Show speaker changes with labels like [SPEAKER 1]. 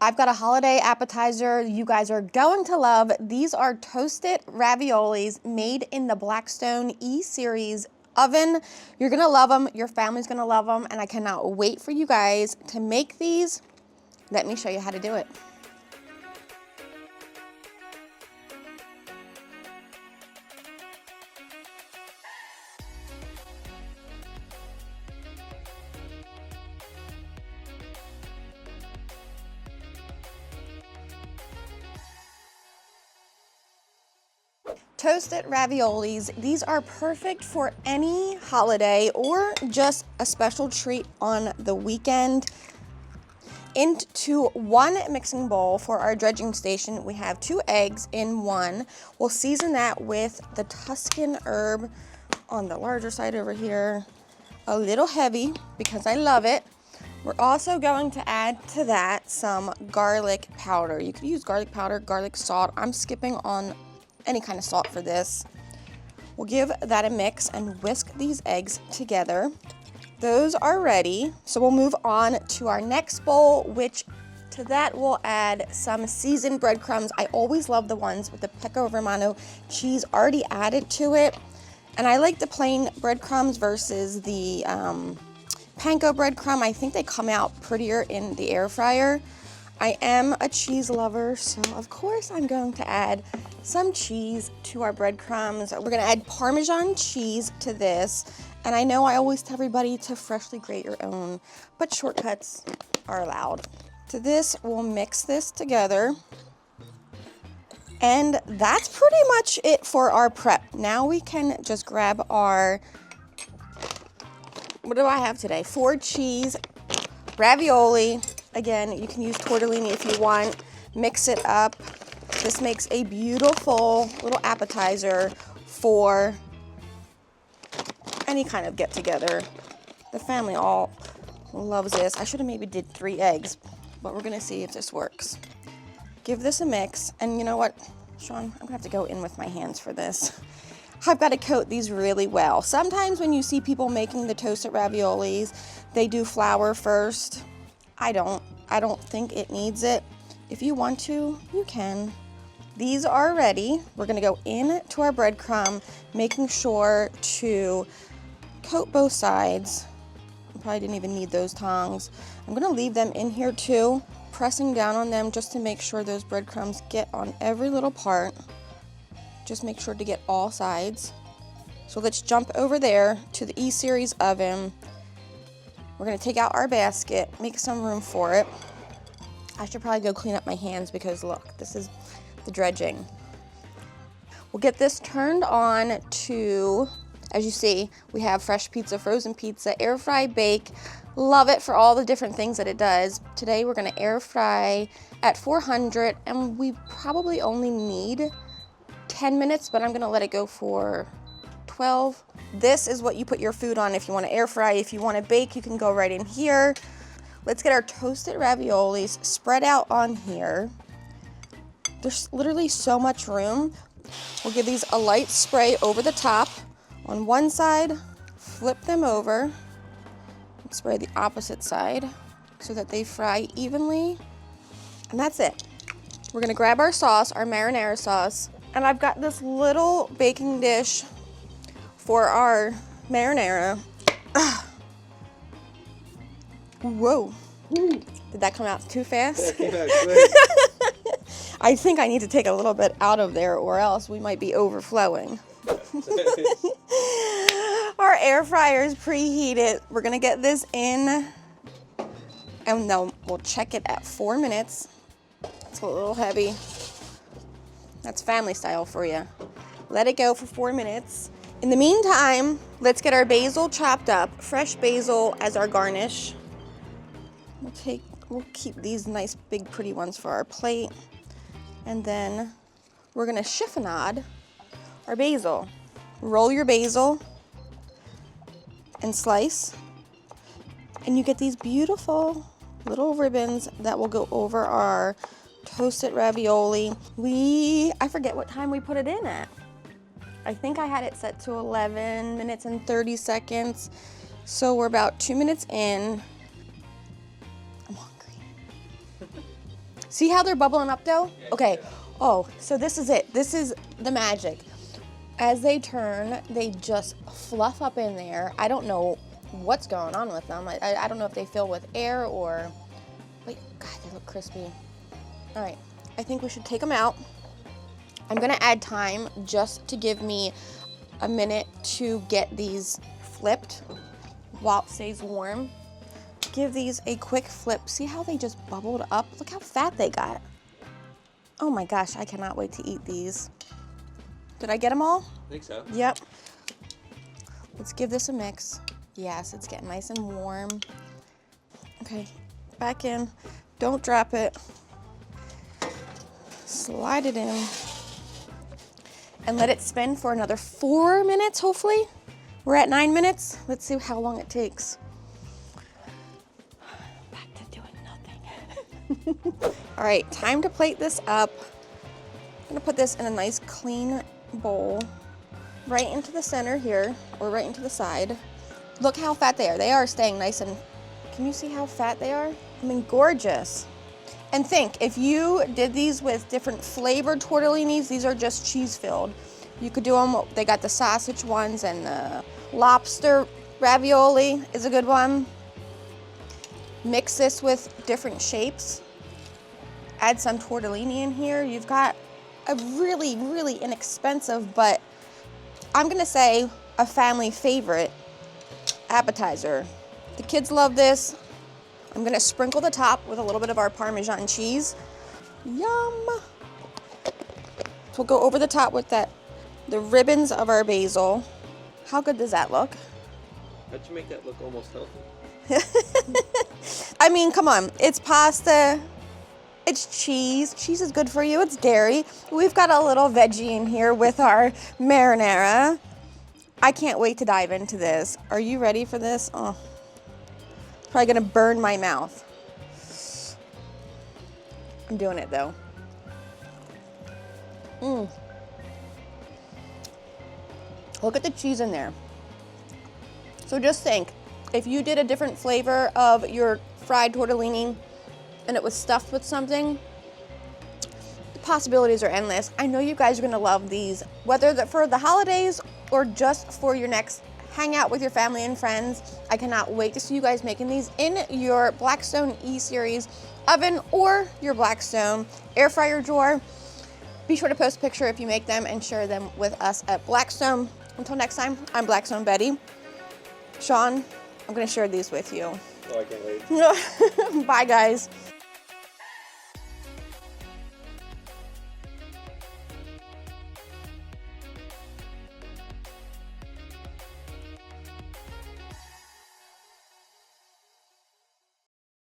[SPEAKER 1] I've got a holiday appetizer you guys are going to love. These are toasted raviolis made in the Blackstone E-Series oven. You're gonna love them, your family's gonna love them, and I cannot wait for you guys to make these. Let me show you how to do it. Toasted raviolis, these are perfect for any holiday or just a special treat on the weekend. Into one mixing bowl for our dredging station, we have 2 eggs in one. We'll season that with the Tuscan herb on the larger side over here. A little heavy because I love it. We're also going to add to that some garlic powder. You could use garlic powder, garlic salt. I'm skipping on any kind of salt for this. We'll give that a mix and whisk these eggs together. Those are ready, so we'll move on to our next bowl, which to that we'll add some seasoned breadcrumbs. I always love the ones with the Pecorino Romano cheese already added to it, and I like the plain breadcrumbs versus the panko breadcrumb. I think they come out prettier in the air fryer. I am a cheese lover, so of course I'm going to add some cheese to our breadcrumbs. We're gonna add Parmesan cheese to this. And I know I always tell everybody to freshly grate your own, but shortcuts are allowed. To this, we'll mix this together. And that's pretty much it for our prep. Now we can just grab our, what do I have today? 4 cheese ravioli. Again, you can use tortellini if you want. Mix it up. This makes a beautiful little appetizer for any kind of get together. The family all loves this. I should have maybe did 3 eggs, but we're gonna see if this works. Give this a mix, and you know what, Sean, I'm gonna have to go in with my hands for this. I've got to coat these really well. Sometimes when you see people making the toasted raviolis, they do flour first. I don't think it needs it. If you want to, you can. These are ready. We're gonna go into our breadcrumb, making sure to coat both sides. I probably didn't even need those tongs. I'm gonna leave them in here too, pressing down on them just to make sure those breadcrumbs get on every little part. Just make sure to get all sides. So let's jump over there to the E-Series oven. We're gonna take out our basket, make some room for it. I should probably go clean up my hands because look, this is the dredging. We'll get this turned on to, as you see, we have fresh pizza, frozen pizza, air fry, bake. Love it for all the different things that it does. Today we're gonna air fry at 400, and we probably only need 10 minutes, but I'm gonna let it go for 12. This is what you put your food on if you wanna air fry. If you wanna bake, you can go right in here. Let's get our toasted raviolis spread out on here. There's literally so much room. We'll give these a light spray over the top. On one side, flip them over, and spray the opposite side so that they fry evenly. And that's it. We're gonna grab our sauce, our marinara sauce, and I've got this little baking dish for our marinara. Whoa. Did that come out too fast? I think I need to take a little bit out of there or else we might be overflowing. Our air fryer is preheated. We're gonna get this in and then we'll check it at 4 minutes. It's a little heavy. That's family style for you. Let it go for 4 minutes. In the meantime, let's get our basil chopped up. Fresh basil as our garnish. We'll keep these nice big pretty ones for our plate. And then we're gonna chiffonade our basil. Roll your basil and slice. And you get these beautiful little ribbons that will go over our toasted ravioli. I forget what time we put it in at. I think I had it set to 11 minutes and 30 seconds. So we're about 2 minutes in. I'm hungry. See how they're bubbling up though? Okay. Oh, so this is it. This is the magic. As they turn, they just fluff up in there. I don't know what's going on with them. I don't know if they fill with air or... Wait, God, they look crispy. All right, I think we should take them out. I'm gonna add time just to give me a minute to get these flipped while it stays warm. Give these a quick flip. See how they just bubbled up? Look how fat they got. Oh my gosh, I cannot wait to eat these. Did I get them all?
[SPEAKER 2] I think so.
[SPEAKER 1] Yep. Let's give this a mix. Yes, it's getting nice and warm. Okay, back in. Don't drop it. Slide it in. And let it spin for another 4 minutes, hopefully. We're at 9 minutes. Let's see how long it takes. Back to doing nothing. All right, time to plate this up. I'm gonna put this in a nice clean bowl right into the center here, or right into the side. Look how fat they are. They are staying nice and, can you see how fat they are? I mean, gorgeous. And think, if you did these with different flavored tortellinis, these are just cheese filled. You could do them, they got the sausage ones, and the lobster ravioli is a good one. Mix this with different shapes. Add some tortellini in here. You've got a really, really inexpensive, but I'm gonna say a family favorite appetizer. The kids love this. I'm gonna sprinkle the top with a little bit of our Parmesan cheese. Yum! So we'll go over the top with the ribbons of our basil. How good does that look?
[SPEAKER 2] How'd you make that look almost healthy?
[SPEAKER 1] I mean, come on, it's pasta, it's cheese. Cheese is good for you, it's dairy. We've got a little veggie in here with our marinara. I can't wait to dive into this. Are you ready for this? Oh, it's probably gonna burn my mouth. I'm doing it though. Look at the cheese in there. So just think, if you did a different flavor of your fried tortellini and it was stuffed with something, the possibilities are endless. I know you guys are gonna love these, whether for the holidays or just for your next hangout with your family and friends. I cannot wait to see you guys making these in your Blackstone E-Series oven or your Blackstone air fryer drawer. Be sure to post a picture if you make them and share them with us at Blackstone. Until next time, I'm Blackstone Betty. Sean, I'm gonna share these with you.
[SPEAKER 2] Oh, I can't wait.
[SPEAKER 1] Bye, guys.